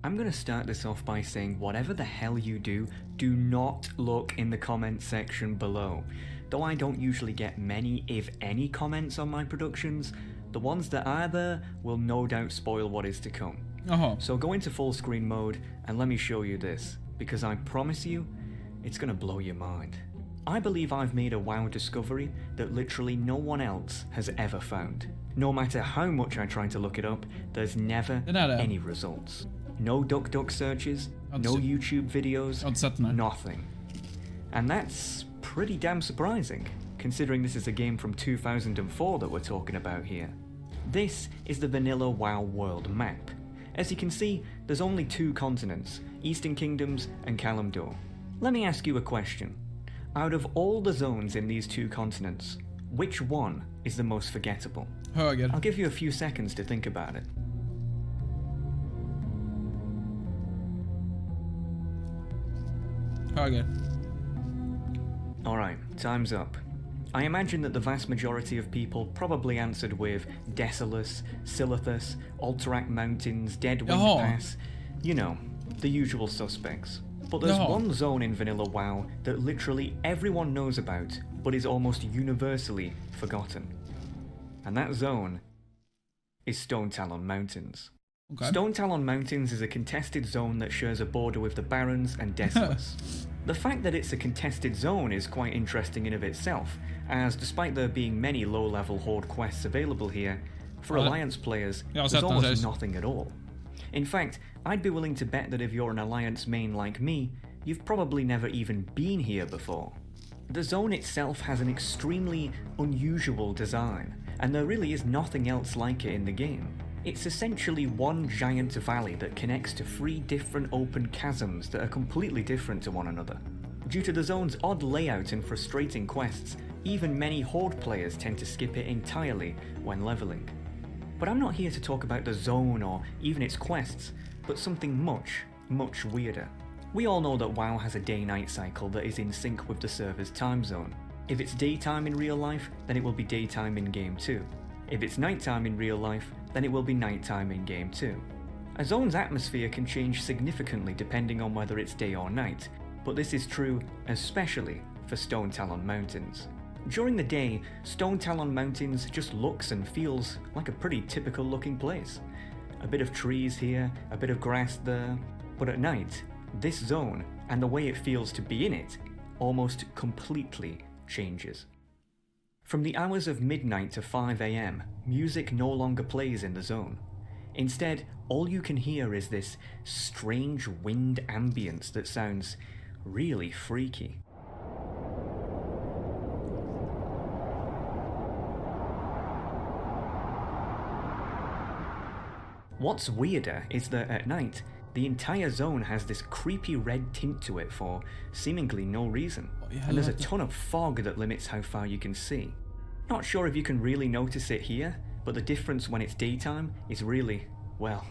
I'm gonna start this off by saying whatever the hell you do not look in the comment section below. Though I don't usually get many, if any, comments on my productions, the ones that are there will no doubt spoil what is to come. So go into full screen mode and let me show you this, because I promise you, it's gonna blow your mind. I believe I've made a WoW discovery that literally no one else has ever found. No matter how much I try to look it up, there's never any results. No DuckDuck searches, no YouTube videos, nothing. And that's pretty damn surprising, considering this is a game from 2004 that we're talking about here. This is the vanilla WoW world map. As you can see, there's only 2 continents, Eastern Kingdoms and Kalimdor. Let me ask you a question. Out of all the zones in these 2 continents, which one is the most forgettable? I'll give you a few seconds to think about it. Alright, time's up. I imagine that the vast majority of people probably answered with Desolus, Silithus, Alterac Mountains, Deadwind Pass, you know, the usual suspects. But there's one zone in vanilla WoW that literally everyone knows about, but is almost universally forgotten. And that zone is Stone Talon Mountains. Stone Talon Mountains is a contested zone that shares a border with the Barrens and Desolus. The fact that it's a contested zone is quite interesting in of itself, as despite there being many low-level Horde quests available here, for Alliance players, there's almost nothing at all. In fact, I'd be willing to bet that if you're an Alliance main like me, you've probably never even been here before. The zone itself has an extremely unusual design, and there really is nothing else like it in the game. It's essentially one giant valley that connects to 3 different open chasms that are completely different to one another. Due to the zone's odd layout and frustrating quests, even many Horde players tend to skip it entirely when leveling. But I'm not here to talk about the zone or even its quests, but something much, much weirder. We all know that WoW has a day-night cycle that is in sync with the server's time zone. If it's daytime in real life, then it will be daytime in game too. If it's nighttime in real life, then it will be nighttime in game too. A zone's atmosphere can change significantly depending on whether it's day or night, but this is true especially for Stone Talon Mountains. During the day, Stone Talon Mountains just looks and feels like a pretty typical looking place. A bit of trees here, a bit of grass there, but at night, this zone, and the way it feels to be in it, almost completely changes. From the hours of midnight to 5 AM, music no longer plays in the zone. Instead, all you can hear is this strange wind ambience that sounds really freaky. What's weirder is that at night, the entire zone has this creepy red tint to it for seemingly no reason, and there's a ton of fog that limits how far you can see. Not sure if you can really notice it here, but the difference when it's daytime is really, well,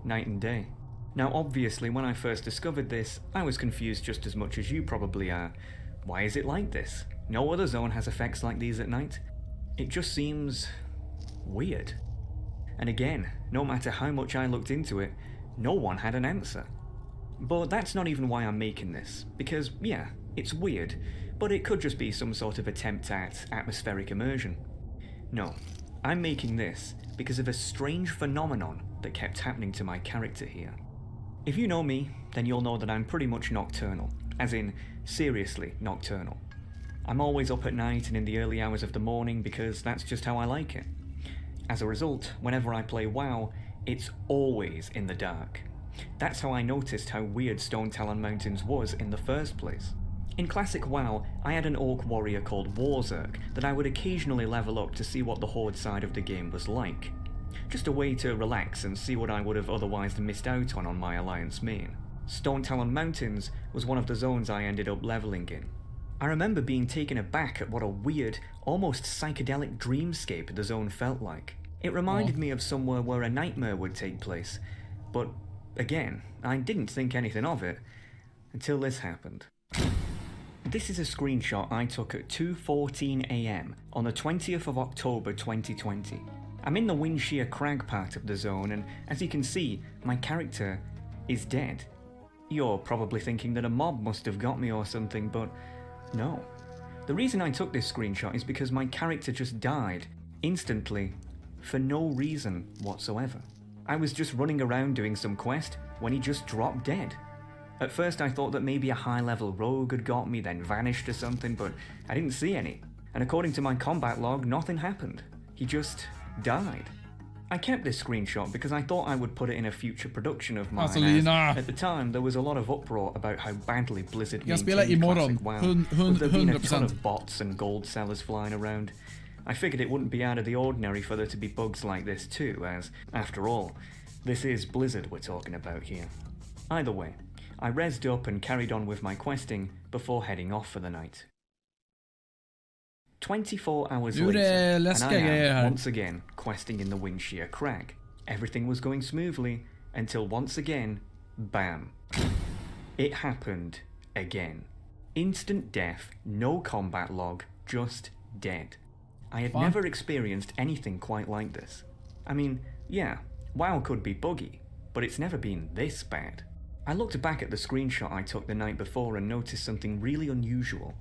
night and day. Now obviously when I first discovered this, I was confused just as much as you probably are. Why is it like this? No other zone has effects like these at night. It just seems weird. And again, no matter how much I looked into it, no one had an answer. But that's not even why I'm making this, because yeah, it's weird, but it could just be some sort of attempt at atmospheric immersion. No, I'm making this because of a strange phenomenon that kept happening to my character here. If you know me, then you'll know that I'm pretty much nocturnal, as in seriously nocturnal. I'm always up at night and in the early hours of the morning because that's just how I like it. As a result, whenever I play WoW, it's always in the dark. That's how I noticed how weird Stone Talon Mountains was in the first place. In classic WoW, I had an orc warrior called Warzerk that I would occasionally level up to see what the Horde side of the game was like. Just a way to relax and see what I would have otherwise missed out on my Alliance main. Stone Talon Mountains was one of the zones I ended up leveling in. I remember being taken aback at what a weird, almost psychedelic dreamscape the zone felt like. It reminded me of somewhere where a nightmare would take place, but again, I didn't think anything of it until this happened. This is a screenshot I took at 2:14 AM on the 20th of October 2020. I'm in the Windshear Crag part of the zone, and as you can see, my character is dead. You're probably thinking that a mob must have got me or something, but no. The reason I took this screenshot is because my character just died, instantly, for no reason whatsoever. I was just running around doing some quest when he just dropped dead. At first I thought that maybe a high-level rogue had got me, then vanished or something, but I didn't see any. And according to my combat log, nothing happened. He just died. I kept this screenshot because I thought I would put it in a future production of mine. As at the time, there was a lot of uproar about how badly Blizzard maintained classic WoW. With there being a ton of bots and gold sellers flying around. I figured it wouldn't be out of the ordinary for there to be bugs like this too, as, after all, this is Blizzard we're talking about here. Either way, I rezzed up and carried on with my questing before heading off for the night. 24 hours later, and I am once again questing in the Windshear Crag. Everything was going smoothly until once again, bam. It happened again. Instant death, no combat log, just dead. I had never experienced anything quite like this. I mean, yeah, WoW could be buggy, but it's never been this bad. I looked back at the screenshot I took the night before and noticed something really unusual.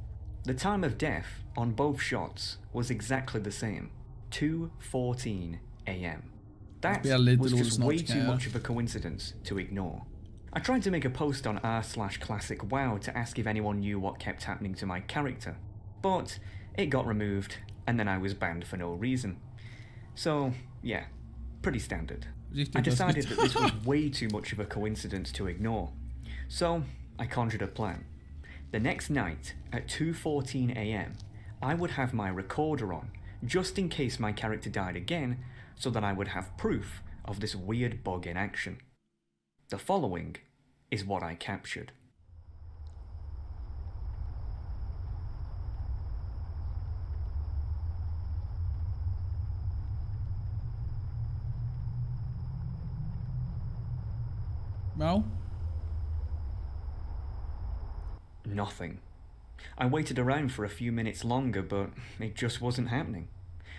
The time of death on both shots was exactly the same, 2:14 AM. That was just way too much of a coincidence to ignore. I tried to make a post on r/classic WoW to ask if anyone knew what kept happening to my character, but it got removed, and then I was banned for no reason. So, yeah, pretty standard. I decided that this was way too much of a coincidence to ignore, so I conjured a plan. The next night, at 2:14 AM, I would have my recorder on, just in case my character died again, so that I would have proof of this weird bug in action. The following is what I captured. No? Nothing. I waited around for a few minutes longer, but it just wasn't happening.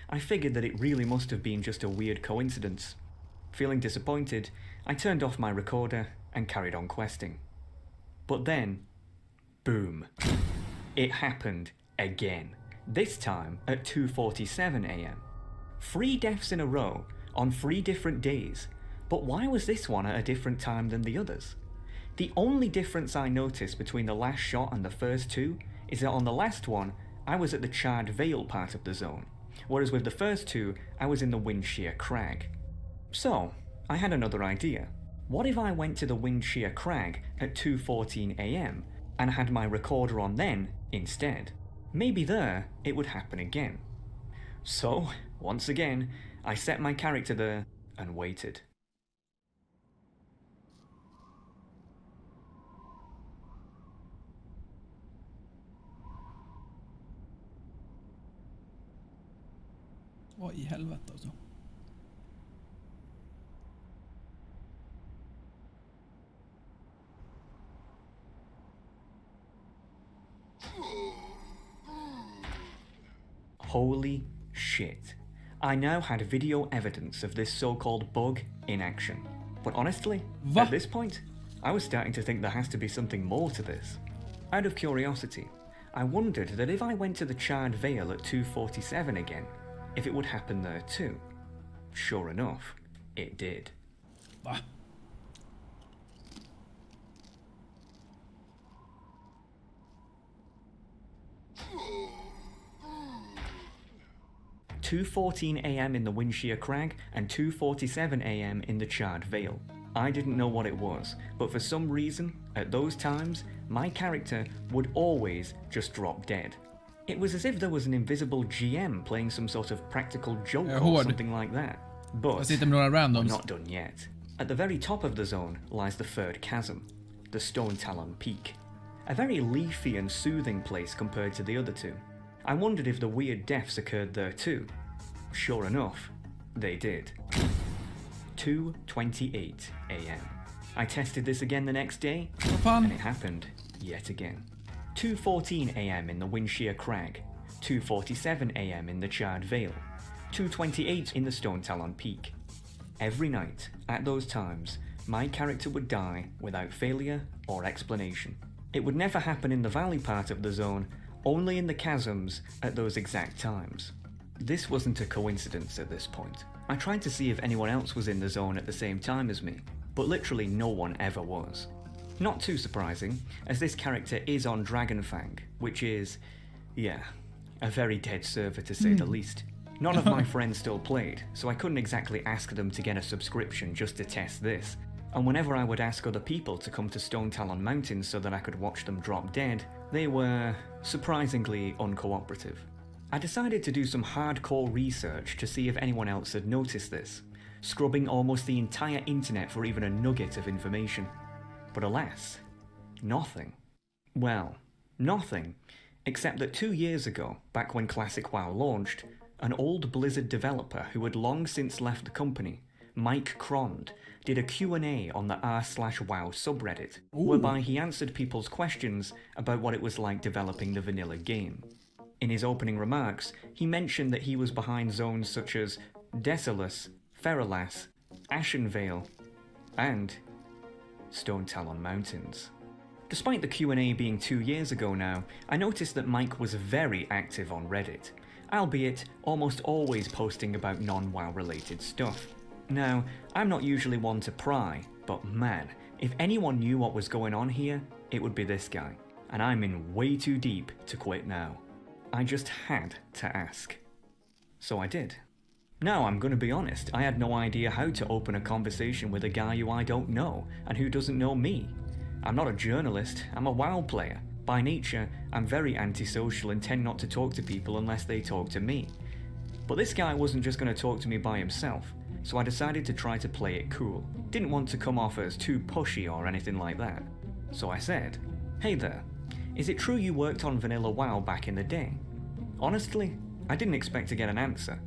I figured that it really must have been just a weird coincidence. Feeling disappointed, I turned off my recorder and carried on questing. But then, boom. It happened again. This time at 2:47 AM. 3 deaths in a row on 3 different days. But why was this one at a different time than the others? The only difference I noticed between the last shot and the first 2 is that on the last one, I was at the charred Vill part of the zone, whereas with the first 2, I was in the Windshear Crag. So, I had another idea. What if I went to the Windshear Crag at 2:14 AM and had my recorder on then instead? Maybe there, it would happen again. So, once again, I set my character there and waited. Vad i helvete alltså. Holy shit. I now had video evidence of this so-called bug in action. But honestly, at this point, I was starting to think there has to be something more to this. Out of curiosity, I wondered that if I went to the charred Vale at 2:47 again, if it would happen there too. Sure enough, it did. Va? 2:14 AM in the Windshear Crag and 2:47 AM in the charred Vale. I didn't know what it was, but for some reason, at those times, my character would always just drop dead. It was as if there was an invisible GM playing some sort of practical joke or something like that. But we're not done yet. At the very top of the zone lies the third chasm, the Stone Talon Peak. A very leafy and soothing place compared to the other two. I wondered if the weird deaths occurred there too. Sure enough, they did. 2:28 AM. I tested this again the next day, and it happened yet again. 2:14 AM in the Windshear Crag, 2:47 AM in the charred Vale, 2:28 in the Stone Talon Peak. every night, at those times, my character would die without failure or explanation. It would never happen in the valley part of the zone, only in the chasms at those exact times. This wasn't a coincidence at this point. I tried to see if anyone else was in the zone at the same time as me, but literally no one ever was. Not too surprising, as this character is on Dragonfang, which is, yeah, a very dead server to say the least. None of my friends still played, so I couldn't exactly ask them to get a subscription just to test this. And whenever I would ask other people to come to Stone Talon Mountains so that I could watch them drop dead, they were surprisingly uncooperative. I decided to do some hardcore research to see if anyone else had noticed this, scrubbing almost the entire internet for even a nugget of information. But alas, nothing. Well, nothing, except that 2 years ago, back when Classic WoW launched, an old Blizzard developer who had long since left the company, Mike Crond, did a Q&A on the r/WoW subreddit, whereby he answered people's questions about what it was like developing the vanilla game. In his opening remarks, he mentioned that he was behind zones such as Desolus, Feralas, Ashenvale, and Stone Talon Mountains. Despite the Q&A being 2 years ago now, I noticed that Mike was very active on Reddit, albeit almost always posting about non-WoW related stuff. Now, I'm not usually one to pry, but man, if anyone knew what was going on here, it would be this guy, and I'm in way too deep to quit now. I just had to ask. So I did. Now, I'm gonna be honest, I had no idea how to open a conversation with a guy who I don't know, and who doesn't know me. I'm not a journalist, I'm a WoW player. By nature, I'm very antisocial and tend not to talk to people unless they talk to me. But this guy wasn't just gonna talk to me by himself, so I decided to try to play it cool. Didn't want to come off as too pushy or anything like that. So I said, "Hey there, is it true you worked on Vanilla WoW back in the day?" Honestly, I didn't expect to get an answer,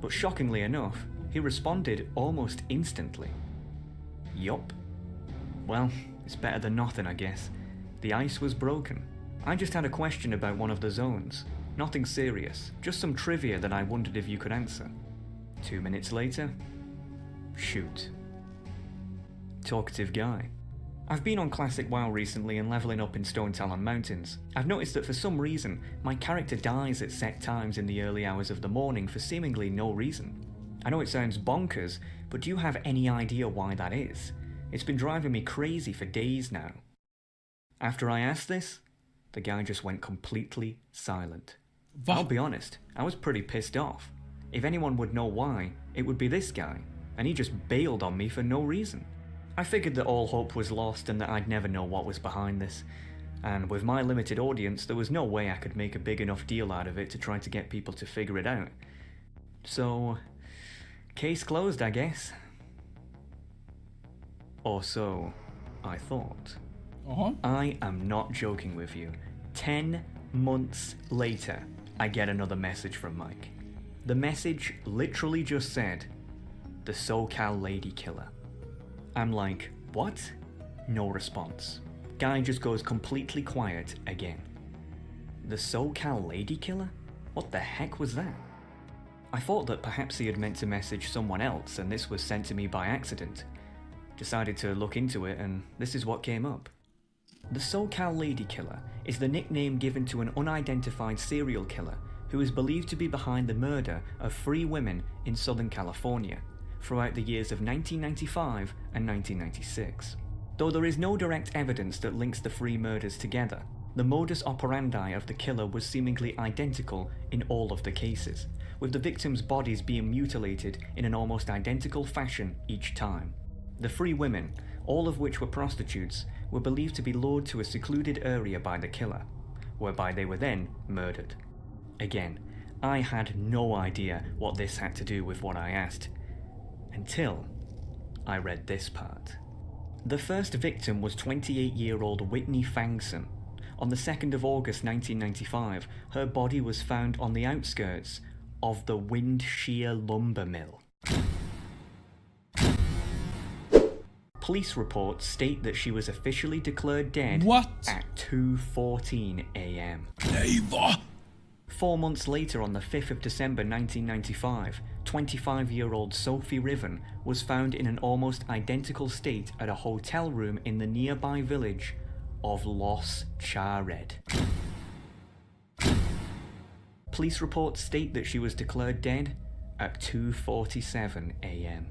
but shockingly enough, he responded almost instantly. Yup. Well, it's better than nothing, I guess. The ice was broken. I just had a question about one of the zones. Nothing serious, just some trivia that I wondered if you could answer. 2 minutes later, shoot. Talkative guy. I've been on Classic WoW recently and leveling up in Stone Talon Mountains. I've noticed that for some reason, my character dies at set times in the early hours of the morning for seemingly no reason. I know it sounds bonkers, but do you have any idea why that is? It's been driving me crazy for days now. After I asked this, the guy just went completely silent. I'll be honest, I was pretty pissed off. If anyone would know why, it would be this guy, and he just bailed on me for no reason. I figured that all hope was lost and that I'd never know what was behind this, and with my limited audience, there was no way I could make a big enough deal out of it to try to get people to figure it out. So, case closed, I guess. Or so I thought. I am not joking with you. 10 months later, I get another message from Mike. The message literally just said, "The SoCal Lady Killer." I'm like, what? No response. Guy just goes completely quiet again. The SoCal Lady Killer? What the heck was that? I thought that perhaps he had meant to message someone else and this was sent to me by accident. Decided to look into it and this is what came up. The SoCal Lady Killer is the nickname given to an unidentified serial killer who is believed to be behind the murder of 3 women in Southern California throughout the years of 1995 and 1996. Though there is no direct evidence that links the 3 murders together, the modus operandi of the killer was seemingly identical in all of the cases, with the victims' bodies being mutilated in an almost identical fashion each time. The 3 women, all of which were prostitutes, were believed to be lured to a secluded area by the killer, whereby they were then murdered. Again, I had no idea what this had to do with what I asked, until I read this part. The first victim was 28-year-old Whitney Fangson. On the 2nd of August 1995, her body was found on the outskirts of the Wind Shear Lumber Mill. Police reports state that she was officially declared dead at 2:14 a.m. 4 months later, on the 5th of December 1995, 25-year-old Sophie Riven was found in an almost identical state at a hotel room in the nearby village of Los Chared. Police reports state that she was declared dead at 2:47 a.m.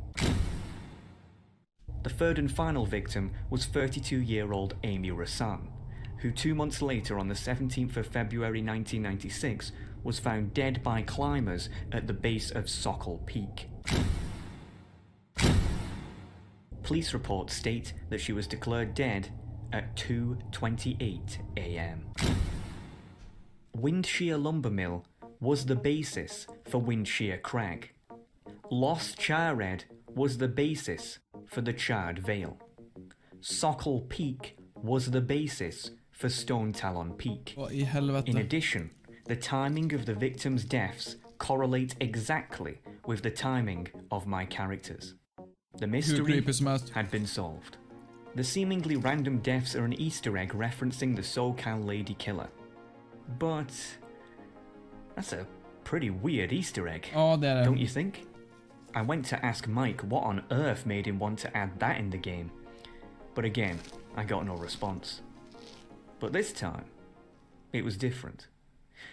The third and final victim was 32-year-old Amy Rassan, who 2 months later on the 17th of February 1996 was found dead by climbers at the base of Sokol Peak. Police reports state that she was declared dead at 2:28 a.m. Windshear Lumber Mill was the basis for Windshear Crag. Los Chared was the basis for the Charred Vale. Sokol Peak was the basis for Stone Talon Peak. In addition, the timing of the victims' deaths correlate exactly with the timing of my characters. The mystery had been solved. The seemingly random deaths are an Easter egg referencing the SoCal Lady Killer. But that's a pretty weird Easter egg, don't you think? I went to ask Mike what on earth made him want to add that in the game, but again, I got no response. But this time, it was different.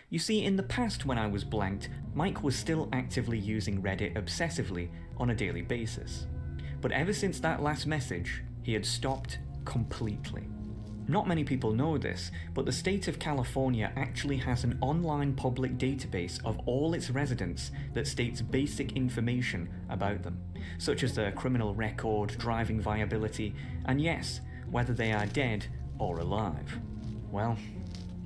You see, in the past when I was blanked, Mike was still actively using Reddit obsessively on a daily basis. But ever since that last message, he had stopped completely. Not many people know this, but the state of California actually has an online public database of all its residents that states basic information about them, such as their criminal record, driving viability, and yes, whether they are dead or alive. Well,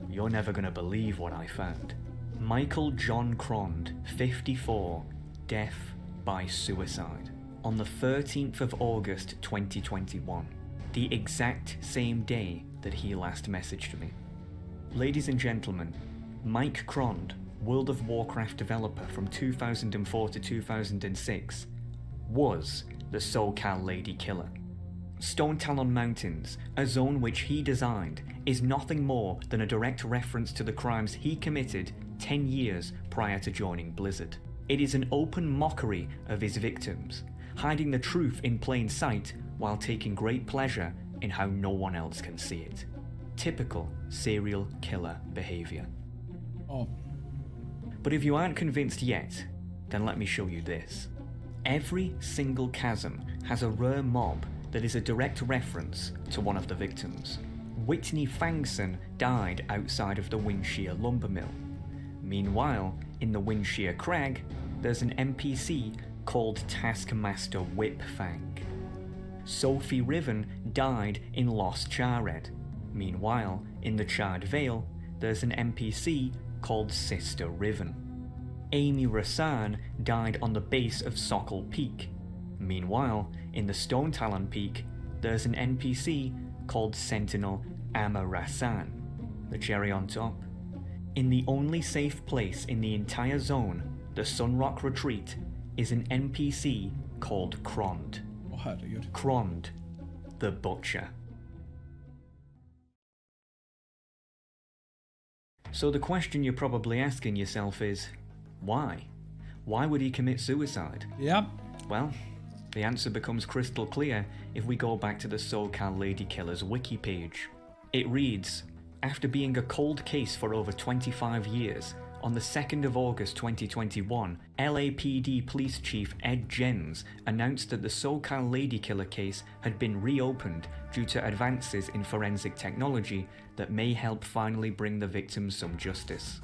you're never gonna believe what I found. Michael John Crond, 54, death by suicide, on the 13th of August 2021, the exact same day that he last messaged me. Ladies and gentlemen, Mike Crond, World of Warcraft developer from 2004 to 2006, was the SoCal Lady Killer. Stone Talon Mountains, a zone which he designed, is nothing more than a direct reference to the crimes he committed 10 years prior to joining Blizzard. It is an open mockery of his victims, hiding the truth in plain sight while taking great pleasure in how no one else can see it. Typical serial killer behavior. But if you aren't convinced yet, then let me show you this. Every single chasm has a rare mob that is a direct reference to one of the victims. Whitney Fangson died outside of the Windshear Lumber Mill. Meanwhile, in the Windshear Crag, there's an NPC called Taskmaster Whipfang. Sophie Riven died in Los Chared. Meanwhile, in the Charred Vale, there's an NPC called Sister Riven. Amy Rassan died on the base of Sokol Peak. Meanwhile, in the Stone Talon Peak, there's an NPC called Sentinel Amma Rassan. The cherry on top. In the only safe place in the entire zone, the Sunrock Retreat, is an NPC called Crond. Crond, the Butcher. So the question you're probably asking yourself is, why? Why would he commit suicide? Yep. Well, the answer becomes crystal clear if we go back to the SoCal Lady Killer's wiki page. It reads, after being a cold case for over 25 years, on the 2nd of August 2021, LAPD Police Chief Ed Jens announced that the SoCal Lady Killer case had been reopened due to advances in forensic technology that may help finally bring the victims some justice.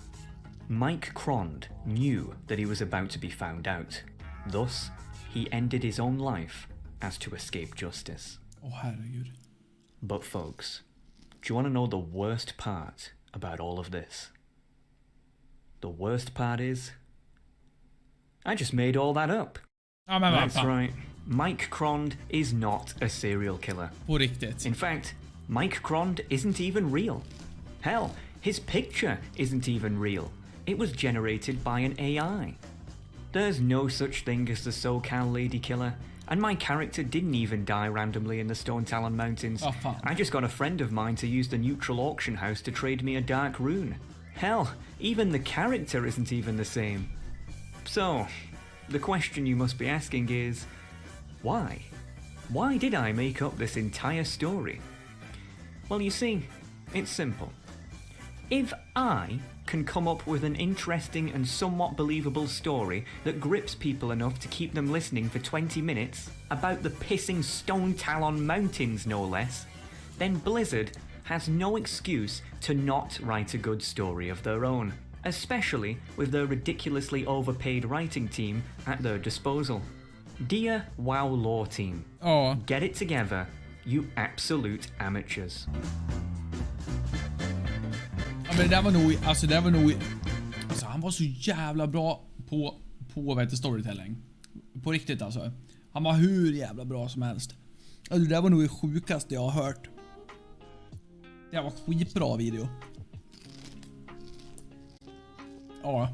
Mike Crond knew that he was about to be found out. Thus, he ended his own life as to escape justice. But folks, do you want to know the worst part about all of this? The worst part is, I just made all that up. That's right. Mike Crond is not a serial killer. In fact, Mike Crond isn't even real. Hell, his picture isn't even real. It was generated by an AI. There's no such thing as the SoCal Lady Killer, and my character didn't even die randomly in the Stone Talon Mountains. I just got a friend of mine to use the neutral auction house to trade me a dark rune. Hell, even the character isn't even the same. So, The question you must be asking is, why? Why did I make up this entire story? Well, you see, it's simple. If I can come up with an interesting and somewhat believable story that grips people enough to keep them listening for 20 minutes, about the pissing Stone Talon Mountains no less, then Blizzard has no excuse to not write a good story of their own, especially with their ridiculously overpaid writing team at their disposal. Dear WoW lore team, get it together, you absolute amateurs. Ja, men det var nog, alltså han var så jävla bra på vad heter storytelling. På riktigt alltså. Han var hur jävla bra som helst. Alltså, det där var nog det sjukaste jag har hört. Det var skitbra video. Ja.